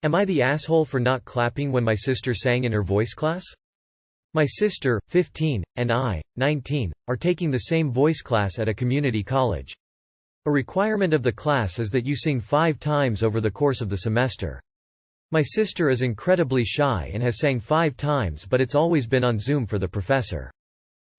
Am I the asshole for not clapping when my sister sang in her voice class? My sister, 15, and I, 19, are taking the same voice class at a community college. A requirement of the class is that you sing 5 times over the course of the semester. My sister is incredibly shy and has sang 5 times, but it's always been on Zoom for the professor.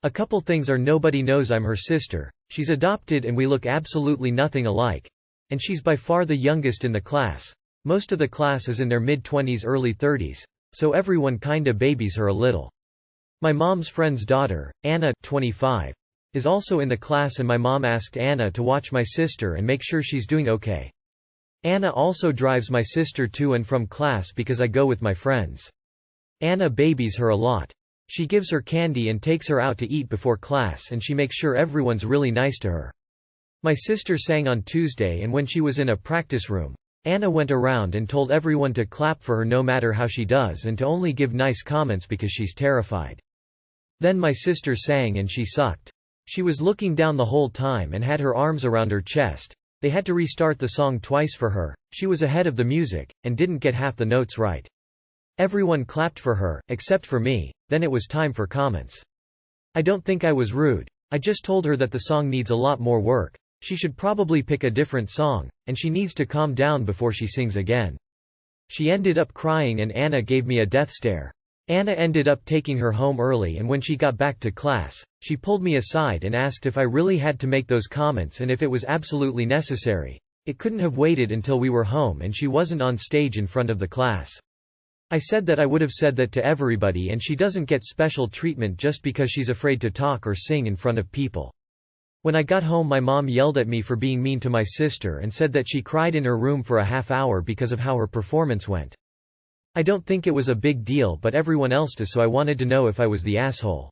A couple things are: nobody knows I'm her sister, she's adopted and we look absolutely nothing alike, and she's by far the youngest in the class. Most of the class is in their mid-20s, early 30s, so everyone kinda babies her a little. My mom's friend's daughter, Anna, 25, is also in the class, and my mom asked Anna to watch my sister and make sure she's doing okay. Anna also drives my sister to and from class because I go with my friends. Anna babies her a lot. She gives her candy and takes her out to eat before class, and she makes sure everyone's really nice to her. My sister sang on Tuesday, and when she was in a practice room, Anna went around and told everyone to clap for her no matter how she does and to only give nice comments because she's terrified. Then my sister sang and she sucked. She was looking down the whole time and had her arms around her chest. They had to restart the song twice for her. She was ahead of the music, and didn't get half the notes right. Everyone clapped for her, except for me. Then it was time for comments. I don't think I was rude. I just told her that the song needs a lot more work. She should probably pick a different song, and she needs to calm down before she sings again. She ended up crying and Anna gave me a death stare. Anna ended up taking her home early, and when she got back to class, she pulled me aside and asked if I really had to make those comments and if it was absolutely necessary. It couldn't have waited until we were home and she wasn't on stage in front of the class. I said that I would have said that to everybody, and she doesn't get special treatment just because she's afraid to talk or sing in front of people. When I got home, my mom yelled at me for being mean to my sister and said that she cried in her room for a half hour because of how her performance went. I don't think it was a big deal, but everyone else does, so I wanted to know if I was the asshole.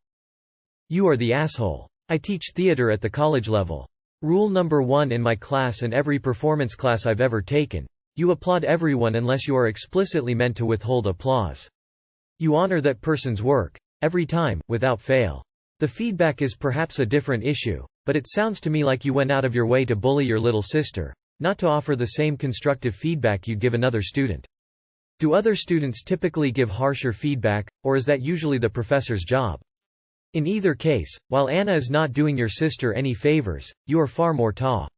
You are the asshole. I teach theater at the college level. Rule number 1 in my class and every performance class I've ever taken: you applaud everyone unless you are explicitly meant to withhold applause. You honor that person's work, every time, without fail. The feedback is perhaps a different issue, but it sounds to me like you went out of your way to bully your little sister, not to offer the same constructive feedback you'd give another student. Do other students typically give harsher feedback, or is that usually the professor's job? In either case, while Anna is not doing your sister any favors, you are far more ta.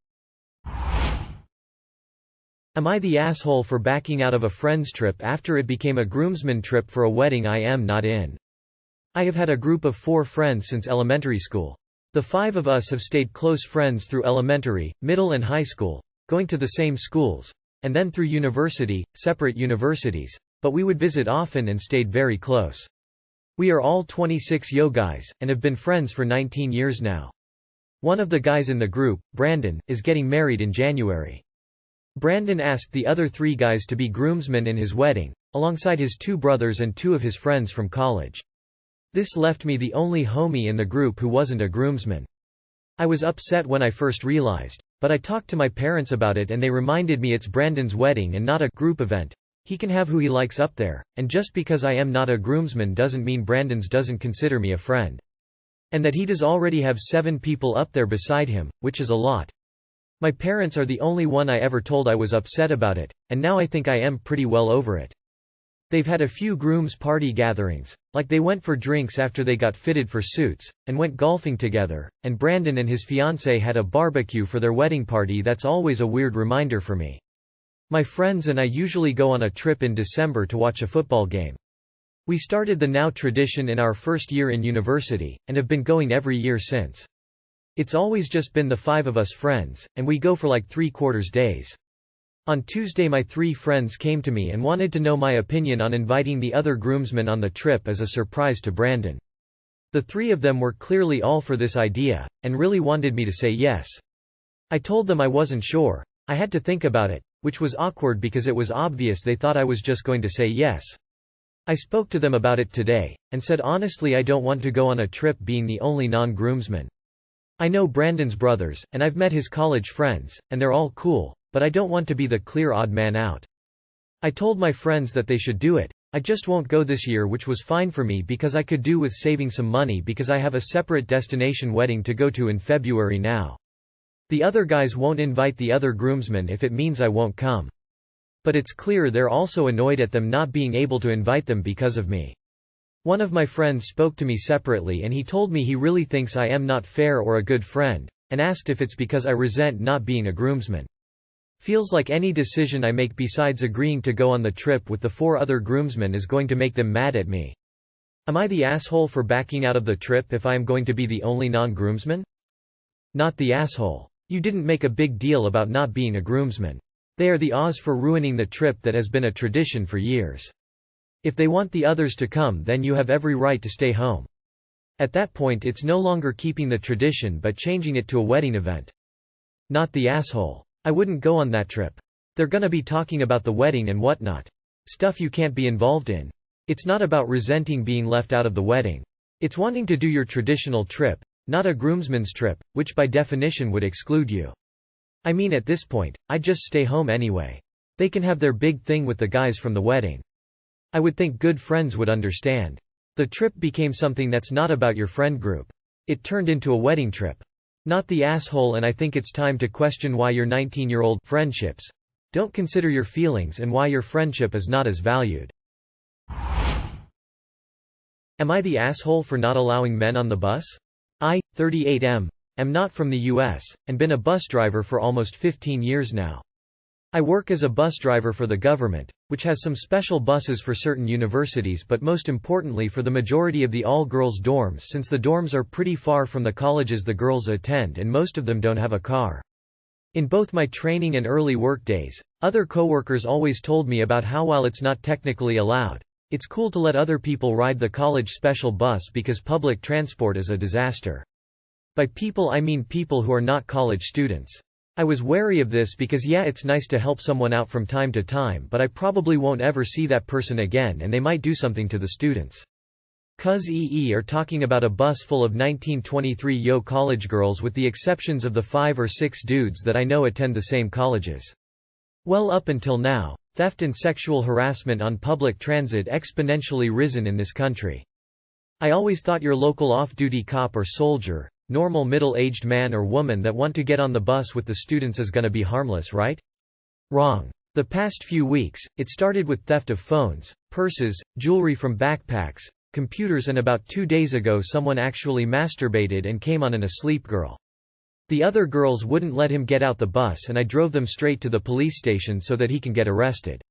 Am I the asshole for backing out of a friend's trip after it became a groomsman trip for a wedding I am not in? I have had a group of 4 friends since elementary school. The 5 of us have stayed close friends through elementary, middle and high school, going to the same schools, and then through university, separate universities, but we would visit often and stayed very close. We are all 26 yo guys, and have been friends for 19 years now. One of the guys in the group, Brandon, is getting married in January. Brandon asked the other 3 guys to be groomsmen in his wedding, alongside his 2 brothers and 2 of his friends from college. This left me the only homie in the group who wasn't a groomsman. I was upset when I first realized, but I talked to my parents about it and they reminded me it's Brandon's wedding and not a group event. He can have who he likes up there, and just because I am not a groomsman doesn't mean Brandon's doesn't consider me a friend. And that he does already have 7 people up there beside him, which is a lot. My parents are the only one I ever told I was upset about it, and now I think I am pretty well over it. They've had a few groom's party gatherings, like they went for drinks after they got fitted for suits, and went golfing together, and Brandon and his fiancée had a barbecue for their wedding party. That's always a weird reminder for me. My friends and I usually go on a trip in December to watch a football game. We started the now tradition in our first year in university, and have been going every year since. It's always just been the 5 of us friends, and we go for like 3/4 days. On Tuesday my 3 friends came to me and wanted to know my opinion on inviting the other groomsmen on the trip as a surprise to Brandon. The 3 of them were clearly all for this idea, and really wanted me to say yes. I told them I wasn't sure. I had to think about it, which was awkward because it was obvious they thought I was just going to say yes. I spoke to them about it today, and said honestly I don't want to go on a trip being the only non-groomsman. I know Brandon's brothers, and I've met his college friends, and they're all cool, but I don't want to be the clear odd man out. I told my friends that they should do it. I just won't go this year, which was fine for me because I could do with saving some money because I have a separate destination wedding to go to in February now. The other guys won't invite the other groomsmen if it means I won't come. But it's clear they're also annoyed at them not being able to invite them because of me. One of my friends spoke to me separately and he told me he really thinks I am not fair or a good friend, and asked if it's because I resent not being a groomsman. Feels like any decision I make besides agreeing to go on the trip with the 4 other groomsmen is going to make them mad at me. Am I the asshole for backing out of the trip if I am going to be the only non-groomsman? Not the asshole. You didn't make a big deal about not being a groomsman. They are the Oz for ruining the trip that has been a tradition for years. If they want the others to come, then you have every right to stay home. At that point it's no longer keeping the tradition but changing it to a wedding event. Not the asshole. I wouldn't go on that trip. They're gonna be talking about the wedding and whatnot. Stuff you can't be involved in. It's not about resenting being left out of the wedding. It's wanting to do your traditional trip, not a groomsman's trip, which by definition would exclude you. I mean, at this point, I'd just stay home anyway. They can have their big thing with the guys from the wedding. I would think good friends would understand. The trip became something that's not about your friend group. It turned into a wedding trip. Not the asshole, and I think it's time to question why your 19-year-old friendships don't consider your feelings and why your friendship is not as valued. Am I the asshole for not allowing men on the bus? I, 38 am not from the US, and been a bus driver for almost 15 years now. I work as a bus driver for the government, which has some special buses for certain universities but most importantly for the majority of the all-girls dorms, since the dorms are pretty far from the colleges the girls attend and most of them don't have a car. In both my training and early work days, other coworkers always told me about how while it's not technically allowed, it's cool to let other people ride the college special bus because public transport is a disaster. By people I mean people who are not college students. I was wary of this because yeah, it's nice to help someone out from time to time, but I probably won't ever see that person again and they might do something to the students. Cuz are talking about a bus full of 1923 yo college girls with the exceptions of the 5 or 6 dudes that I know attend the same colleges. Well, up until now, theft and sexual harassment on public transit exponentially risen in this country. I always thought your local off-duty cop or soldier, normal middle-aged man or woman that want to get on the bus with the students is gonna be harmless, right? Wrong. The past few weeks, it started with theft of phones, purses, jewelry from backpacks, computers, and about 2 days ago someone actually masturbated and came on an asleep girl. The other girls wouldn't let him get out the bus and I drove them straight to the police station so that he can get arrested.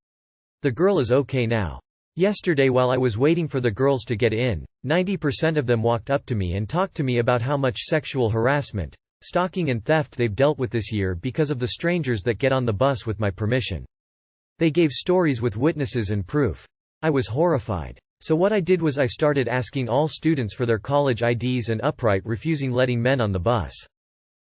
The girl is okay now. Yesterday while I was waiting for the girls to get in, 90% of them walked up to me and talked to me about how much sexual harassment, stalking and theft they've dealt with this year because of the strangers that get on the bus with my permission. They gave stories with witnesses and proof. I was horrified. So what I did was I started asking all students for their college IDs and upright refusing letting men on the bus.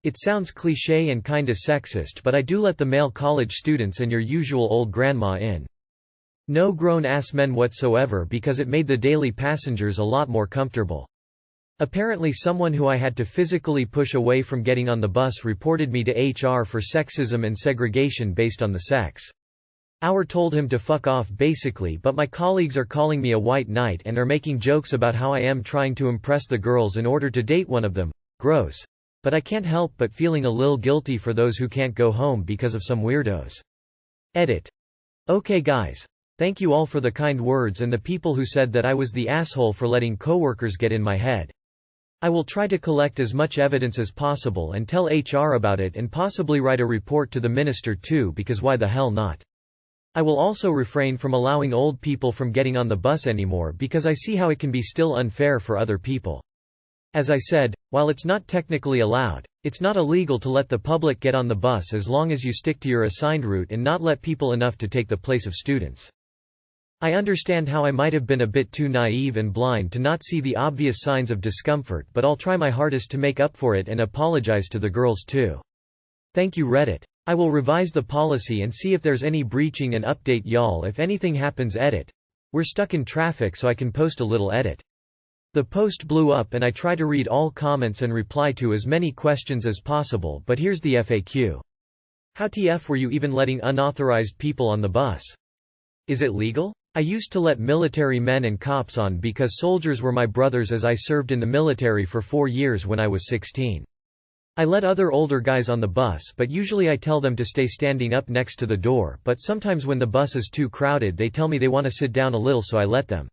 It sounds cliché and kinda sexist, but I do let the male college students and your usual old grandma in. No grown-ass men whatsoever because it made the daily passengers a lot more comfortable. Apparently someone who I had to physically push away from getting on the bus reported me to HR for sexism and segregation based on the sex. Our told him to fuck off basically, but my colleagues are calling me a white knight and are making jokes about how I am trying to impress the girls in order to date one of them. Gross. But I can't help but feeling a lil guilty for those who can't go home because of some weirdos. Edit. Okay guys. Thank you all for the kind words and the people who said that I was the asshole for letting coworkers get in my head. I will try to collect as much evidence as possible and tell HR about it and possibly write a report to the minister too, because why the hell not? I will also refrain from allowing old people from getting on the bus anymore because I see how it can be still unfair for other people. As I said, while it's not technically allowed, it's not illegal to let the public get on the bus as long as you stick to your assigned route and not let people enough to take the place of students. I understand how I might have been a bit too naive and blind to not see the obvious signs of discomfort, but I'll try my hardest to make up for it and apologize to the girls too. Thank you Reddit. I will revise the policy and see if there's any breaching and update y'all if anything happens. Edit. We're stuck in traffic so I can post a little edit. The post blew up and I try to read all comments and reply to as many questions as possible, but here's the FAQ. How TF were you even letting unauthorized people on the bus? Is it legal? I used to let military men and cops on because soldiers were my brothers as I served in the military for 4 years when I was 16. I let other older guys on the bus, but usually I tell them to stay standing up next to the door, but sometimes when the bus is too crowded they tell me they want to sit down a little, so I let them.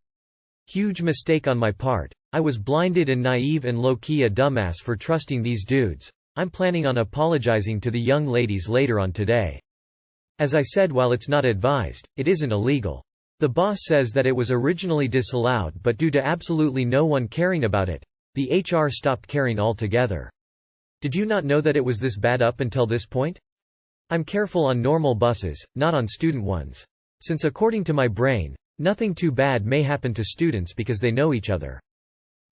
Huge mistake on my part. I was blinded and naive and low-key a dumbass for trusting these dudes. I'm planning on apologizing to the young ladies later on today. As I said, while it's not advised, it isn't illegal. The boss says that it was originally disallowed, but due to absolutely no one caring about it, the HR stopped caring altogether. Did you not know that it was this bad up until this point? I'm careful on normal buses, not on student ones. Since according to my brain, nothing too bad may happen to students because they know each other.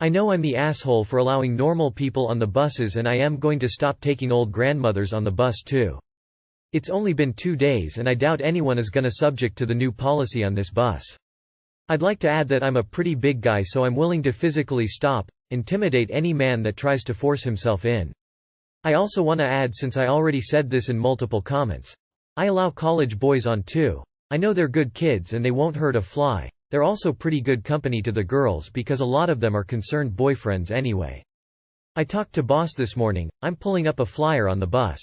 I know I'm the asshole for allowing normal people on the buses, and I am going to stop taking old grandmothers on the bus too. It's only been 2 days and I doubt anyone is gonna subject to the new policy on this bus. I'd like to add that I'm a pretty big guy, so I'm willing to physically intimidate any man that tries to force himself in. I also want to add, since I already said this in multiple comments, I allow college boys on too. I know they're good kids and they won't hurt a fly. They're also pretty good company to the girls because a lot of them are concerned boyfriends anyway. I talked to boss this morning. I'm pulling up a flyer on the bus.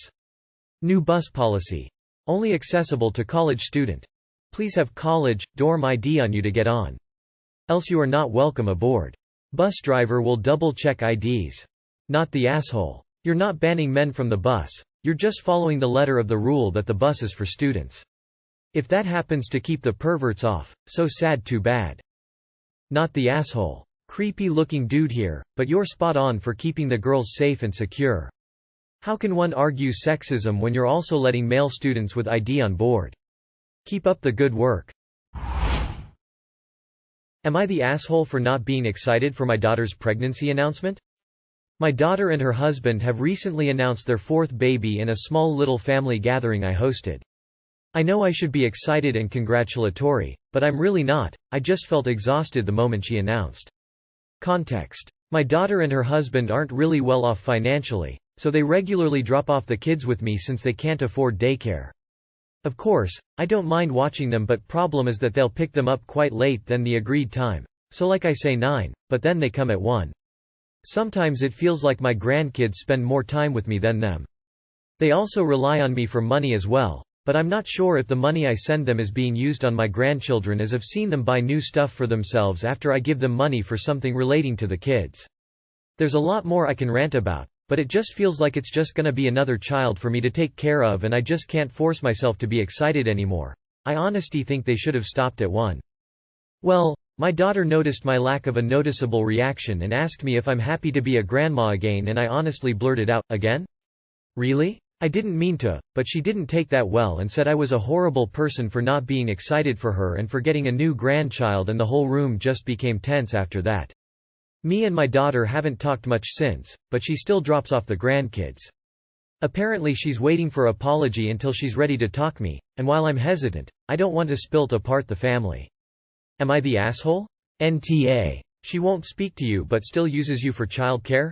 New bus policy. Only accessible to college student. Please have college, dorm ID on you to get on. Else you are not welcome aboard. Bus driver will double check IDs. Not the asshole. You're not banning men from the bus. You're just following the letter of the rule that the bus is for students. If that happens to keep the perverts off, so sad, too bad. Not the asshole. Creepy looking dude here, but you're spot on for keeping the girls safe and secure. How can one argue sexism when you're also letting male students with ID on board? Keep up the good work. Am I the asshole for not being excited for my daughter's pregnancy announcement? My daughter and her husband have recently announced their 4th baby in a small little family gathering I hosted. I know I should be excited and congratulatory, but I'm really not. I just felt exhausted the moment she announced. Context. My daughter and her husband aren't really well off financially, so they regularly drop off the kids with me since they can't afford daycare. Of course, I don't mind watching them, but problem is that they'll pick them up quite late than the agreed time, so like I say 9, but then they come at 1. Sometimes it feels like my grandkids spend more time with me than them. They also rely on me for money as well, but I'm not sure if the money I send them is being used on my grandchildren, as I've seen them buy new stuff for themselves after I give them money for something relating to the kids. There's a lot more I can rant about, but it just feels like it's just gonna be another child for me to take care of, and I just can't force myself to be excited anymore. I honestly think they should have stopped at 1. Well, my daughter noticed my lack of a noticeable reaction and asked me if I'm happy to be a grandma again, and I honestly blurted out, "Again? Really?" I didn't mean to, but she didn't take that well and said I was a horrible person for not being excited for her and for getting a new grandchild, and the whole room just became tense after that. Me and my daughter haven't talked much since, but she still drops off the grandkids. Apparently she's waiting for apology until she's ready to talk me, and while I'm hesitant, I don't want to spilt apart the family. Am I the asshole? NTA. She won't speak to you but still uses you for childcare?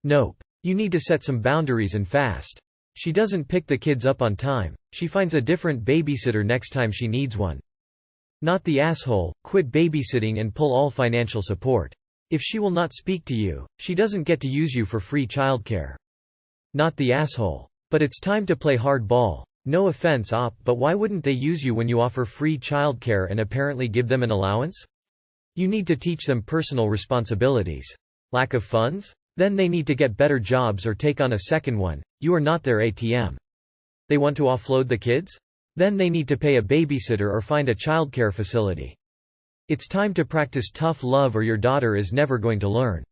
Nope. You need to set some boundaries and fast. She doesn't pick the kids up on time. She finds a different babysitter next time she needs one. Not the asshole. Quit babysitting and pull all financial support. If she will not speak to you, she doesn't get to use you for free childcare. Not the asshole. But it's time to play hardball. No offense, op, but why wouldn't they use you when you offer free childcare and apparently give them an allowance? You need to teach them personal responsibilities. Lack of funds? Then they need to get better jobs or take on a second one. You are not their ATM. They want to offload the kids? Then they need to pay a babysitter or find a childcare facility. It's time to practice tough love, or your daughter is never going to learn.